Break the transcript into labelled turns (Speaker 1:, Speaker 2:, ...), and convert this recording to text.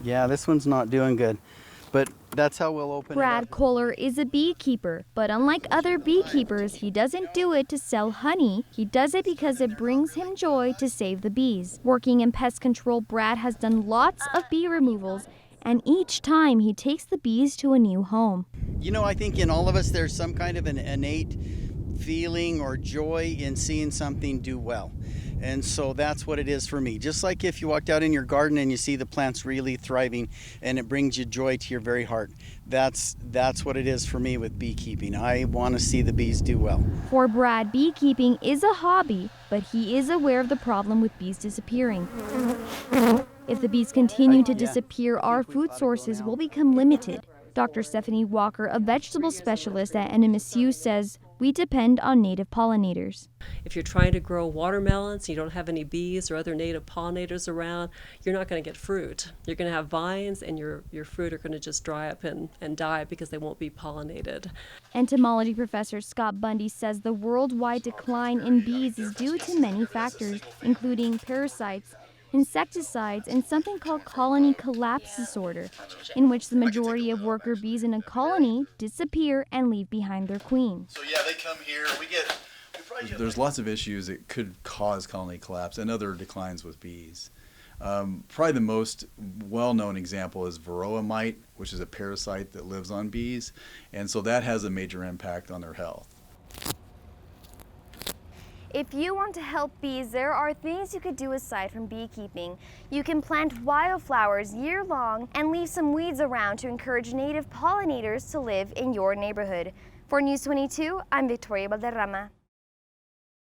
Speaker 1: Yeah, this one's not doing good, but that's how we'll open it
Speaker 2: Brad
Speaker 1: up.
Speaker 2: Kohler is a beekeeper, but unlike other beekeepers, he doesn't do it to sell honey. He does it because it brings him joy to save the bees. Working in pest control, Brad has done lots of bee removals, and each time he takes the bees to a new home.
Speaker 1: You know, I think in all of us there's some kind of an innate feeling or joy in seeing something do well. And so that's what it is for me. Just like if you walked out in your garden and you see the plants really thriving and it brings you joy to your very heart. That's what it is for me with beekeeping. I want to see the bees do well.
Speaker 2: For Brad, beekeeping is a hobby, but he is aware of the problem with bees disappearing. If the bees continue to disappear, our food sources will become limited. Dr. Stephanie Walker, a vegetable specialist at NMSU, says we depend on native pollinators.
Speaker 3: If you're trying to grow watermelons and you don't have any bees or other native pollinators around, you're not going to get fruit. You're going to have vines and your fruit are going to just dry up and die because they won't be pollinated.
Speaker 2: Entomology professor Scott Bundy says the worldwide decline in bees is due to many factors, including parasites, insecticides, and something called colony collapse disorder, in which the majority of worker bees in a colony disappear and leave behind their queen.
Speaker 4: So yeah, they come here. There's lots of issues that could cause colony collapse and other declines with bees. Probably the most well-known example is varroa mite, which is a parasite that lives on bees, and so that has a major impact on their health.
Speaker 2: If you want to help bees, there are things you could do aside from beekeeping. You can plant wildflowers year-long and leave some weeds around to encourage native pollinators to live in your neighborhood. For News 22, I'm Victoria Balderrama.